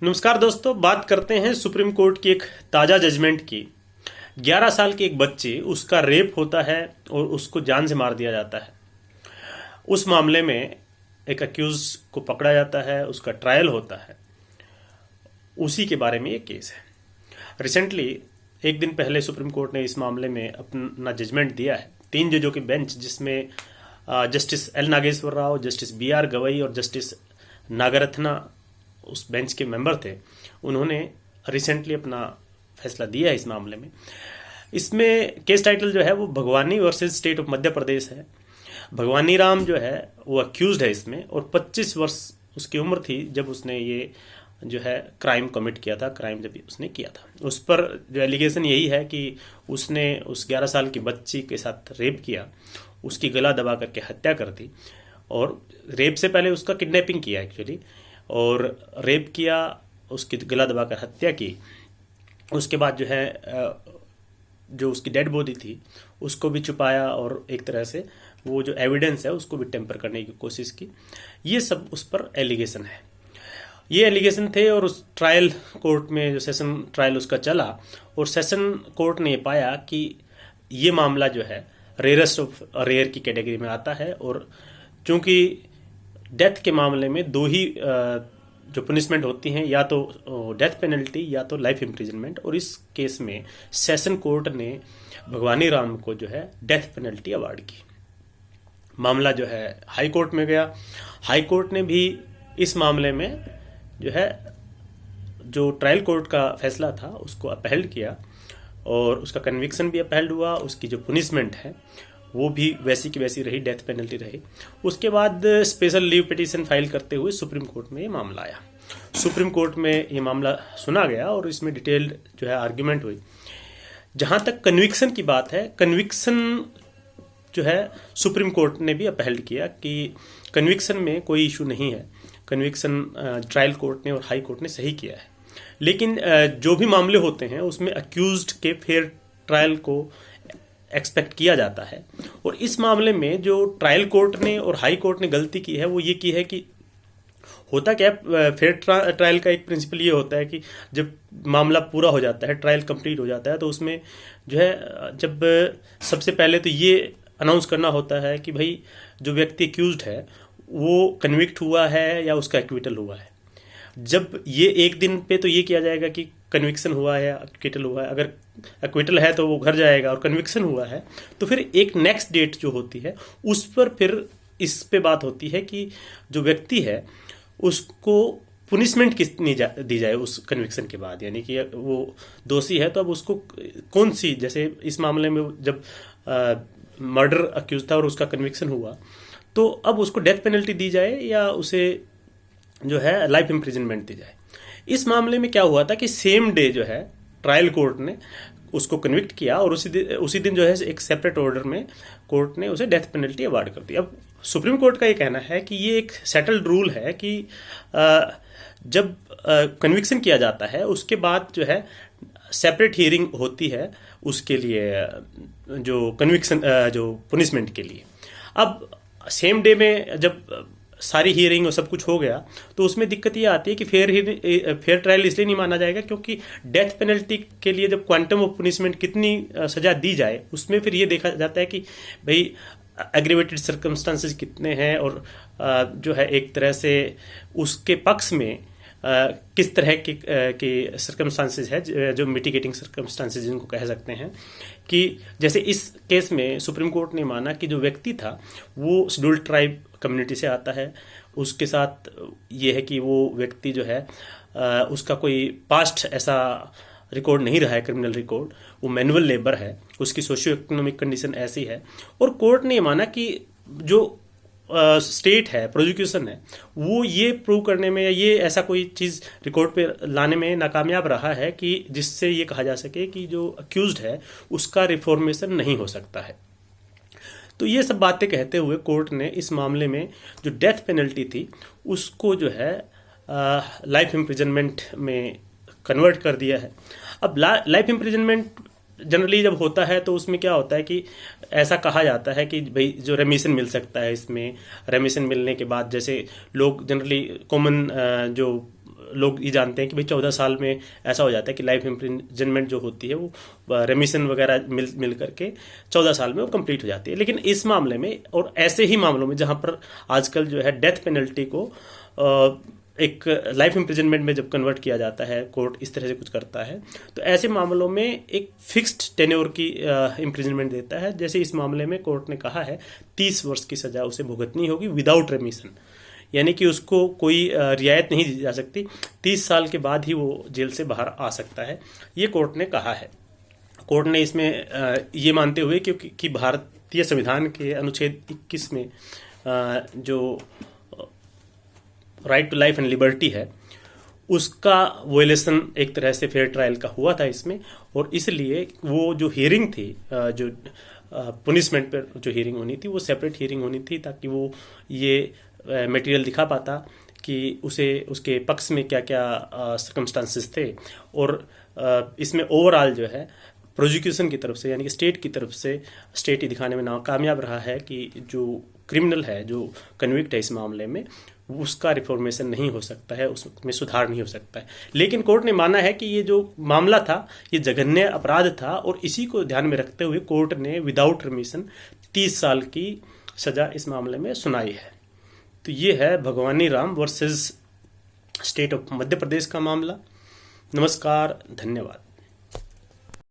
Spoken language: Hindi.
नमस्कार दोस्तों, बात करते हैं सुप्रीम कोर्ट की एक ताज़ा जजमेंट की। 11 साल के एक बच्चे, उसका रेप होता है और उसको जान से मार दिया जाता है। उस मामले में एक अक्यूज को पकड़ा जाता है, उसका ट्रायल होता है। उसी के बारे में ये केस है। रिसेंटली एक दिन पहले सुप्रीम कोर्ट ने इस मामले में अपना जजमेंट दिया है। 3 जजों की बेंच, जिसमें justice L Nageswara Rao, justice B R Gavai और जस्टिस नागरत्ना उस बेंच के मेंबर थे, उन्होंने रिसेंटली अपना फैसला दिया है इस मामले में। इसमें केस टाइटल जो है वो भगवानी versus state of Madhya Pradesh है। भगवानी राम जो है वो अक्यूज्ड है इसमें, और 25 वर्ष उसकी उम्र थी जब उसने ये जो है क्राइम कमिट किया था। क्राइम जब उसने किया था, उस पर जो एलिगेशन यही है कि उसने उस 11 साल की बच्ची के साथ रेप किया, उसकी गला दबा करके हत्या कर दी, और रेप से पहले उसका किडनैपिंग किया एक्चुअली, और रेप किया, उसकी गला दबाकर हत्या की। उसके बाद जो है जो उसकी डेड बॉडी थी उसको भी छुपाया, और एक तरह से वो जो एविडेंस है उसको भी टेम्पर करने की कोशिश की। ये सब उस पर एलिगेशन है। ये एलिगेशन थे, और उस ट्रायल कोर्ट में जो सेशन ट्रायल उसका चला, और सेशन कोर्ट ने पाया कि ये मामला जो है रेयरेस्ट ऑफ रेयर की कैटेगरी में आता है। और चूंकि डेथ के मामले में दो ही जो पनिशमेंट होती हैं, या तो डेथ पेनल्टी या तो लाइफ इम्प्रिजनमेंट, और इस केस में सेशन कोर्ट ने भगवानी राम को जो है डेथ पेनल्टी अवार्ड की। मामला जो है हाई कोर्ट में गया। हाई कोर्ट ने भी इस मामले में जो है जो ट्रायल कोर्ट का फैसला था उसको अपहेल्ड किया, और उसका कन्विक्शन भी अपहेल्ड हुआ। उसकी जो पनिशमेंट है वो भी वैसी की वैसी रही, डेथ पेनल्टी रही। उसके बाद स्पेशल लीव पिटीशन फाइल करते हुए सुप्रीम कोर्ट में ये मामला आया। सुप्रीम कोर्ट में ये मामला सुना गया, और इसमें डिटेल्ड जो है आर्ग्यूमेंट हुई। जहां तक कन्विक्शन की बात है, कन्विक्शन जो है सुप्रीम कोर्ट ने भी अपहेल्ड किया कि कन्विक्शन में कोई इशू नहीं है। कन्विक्शन ट्रायल कोर्ट ने और हाई कोर्ट ने सही किया है। लेकिन जो भी मामले होते हैं उसमें अक्यूज्ड के फेयर ट्रायल को एक्सपेक्ट किया जाता है, और इस मामले में जो ट्रायल कोर्ट ने और हाई कोर्ट ने गलती की है वो ये की है कि होता क्या है, फेयर ट्रायल का एक प्रिंसिपल ये होता है कि जब मामला पूरा हो जाता है, ट्रायल कंप्लीट हो जाता है, तो उसमें जो है जब सबसे पहले तो ये अनाउंस करना होता है कि भाई जो व्यक्ति अक्यूज्ड है वो कन्विक्ट हुआ है या उसका एक्विटल हुआ है। जब ये एक दिन पे तो ये किया जाएगा कि कन्विक्शन हुआ है या एक्विटल हुआ है। अगर एक्विटल है तो वो घर जाएगा, और कन्विक्शन हुआ है तो फिर एक नेक्स्ट डेट जो होती है उस पर फिर इस पे बात होती है कि जो व्यक्ति है उसको पुनिशमेंट कितनी दी जाए उस कन्विक्शन के बाद। यानी कि वो दोषी है तो अब उसको कौन सी, जैसे इस मामले में जब मर्डर अक्यूज था और उसका कन्विक्शन हुआ, तो अब उसको डेथ पेनल्टी दी जाए या उसे जो है लाइफ इम्प्रिजनमेंट दी जाए। इस मामले में क्या हुआ था कि सेम डे जो है ट्रायल कोर्ट ने उसको कन्विक्ट किया, और उसी दिन जो है एक सेपरेट ऑर्डर में कोर्ट ने उसे डेथ पेनल्टी अवार्ड कर दी। अब सुप्रीम कोर्ट का ये कहना है कि ये एक सेटल्ड रूल है कि जब कन्विक्शन किया जाता है उसके बाद जो है सेपरेट हियरिंग होती है उसके लिए, जो कन्विक्शन जो पनिशमेंट के लिए। अब सेम डे में जब सारी हियरिंग और सब कुछ हो गया तो उसमें दिक्कत ये आती है कि फेयर ट्रायल इसलिए नहीं माना जाएगा क्योंकि डेथ पेनल्टी के लिए जब क्वांटम ऑफ पनिशमेंट कितनी सजा दी जाए उसमें फिर ये देखा जाता है कि भाई एग्रीवेटेड सर्कमस्टांसेस कितने हैं, और जो है एक तरह से उसके पक्ष में किस तरह के सर्कमस्टांसेस है, जो मिटिगेटिंग सर्कमस्टांसेस जिनको कह सकते हैं। कि जैसे इस केस में सुप्रीम कोर्ट ने माना कि जो व्यक्ति था वो शेड्यूल्ड ट्राइब कम्युनिटी से आता है, उसके साथ ये है कि वो व्यक्ति जो है उसका कोई पास्ट ऐसा रिकॉर्ड नहीं रहा है, क्रिमिनल रिकॉर्ड, वो मैनुअल लेबर है, उसकी सोशियो इकोनॉमिक कंडीशन ऐसी है। और कोर्ट ने माना कि जो स्टेट है, प्रोसिक्यूशन है, वो ये प्रूव करने में या ये ऐसा कोई चीज़ रिकॉर्ड पे लाने में नाकामयाब रहा है कि जिससे ये कहा जा सके कि जो अक्यूज्ड है उसका रिफॉर्मेशन नहीं हो सकता है। तो ये सब बातें कहते हुए कोर्ट ने इस मामले में जो डेथ पेनल्टी थी उसको जो है लाइफ इम्प्रिजनमेंट में कन्वर्ट कर दिया है। अब लाइफ इम्प्रिजनमेंट जनरली जब होता है तो उसमें क्या होता है कि ऐसा कहा जाता है कि भाई जो रेमिशन मिल सकता है, इसमें रेमिशन मिलने के बाद जैसे लोग जनरली कॉमन जो लोग ये जानते हैं कि भाई 14 साल में ऐसा हो जाता है कि लाइफ इम्प्रिजनमेंट जो होती है वो रेमिशन वगैरह मिल करके 14 साल में वो कंप्लीट हो जाती है। लेकिन इस मामले में और ऐसे ही मामलों में जहां पर आजकल जो है डेथ पेनल्टी को एक लाइफ इम्प्रिजनमेंट में जब कन्वर्ट किया जाता है, कोर्ट इस तरह से कुछ करता है, तो ऐसे मामलों में एक फिक्स्ड टेन्योर की इम्प्रिजनमेंट देता है। जैसे इस मामले में कोर्ट ने कहा है 30 वर्ष की सजा उसे भुगतनी होगी विदाउट रेमिशन, यानी कि उसको कोई रियायत नहीं दी जा सकती, 30 साल के बाद ही वो जेल से बाहर आ सकता है, ये कोर्ट ने कहा है। कोर्ट ने इसमें ये मानते हुए कि भारतीय संविधान के अनुच्छेद 21 में जो right to life and liberty है उसका वोलेशन एक तरह से फेयर ट्रायल का हुआ था इसमें, और इसलिए वो जो हियरिंग थी, जो पुनिशमेंट पर जो हियरिंग होनी थी वो सेपरेट हियरिंग होनी थी, ताकि वो ये मटेरियल दिखा पाता कि उसे उसके पक्ष में क्या क्या सर्कमस्टांसेस थे। और इसमें ओवरऑल जो है प्रोसिक्यूशन की तरफ से यानी कि स्टेट की तरफ से स्टेट ये दिखाने में नाकामयाब रहा है कि जो क्रिमिनल है, जो कन्विक्ट है इस मामले में, उसका रिफॉर्मेशन नहीं हो सकता है, उसमें सुधार नहीं हो सकता है। लेकिन कोर्ट ने माना है कि ये जो मामला था ये जघन्य अपराध था, और इसी को ध्यान में रखते हुए कोर्ट ने विदाउट रिमिशन 30 साल की सजा इस मामले में सुनाई है। तो ये है भगवानी Ram versus state of Madhya Pradesh का मामला। नमस्कार, धन्यवाद।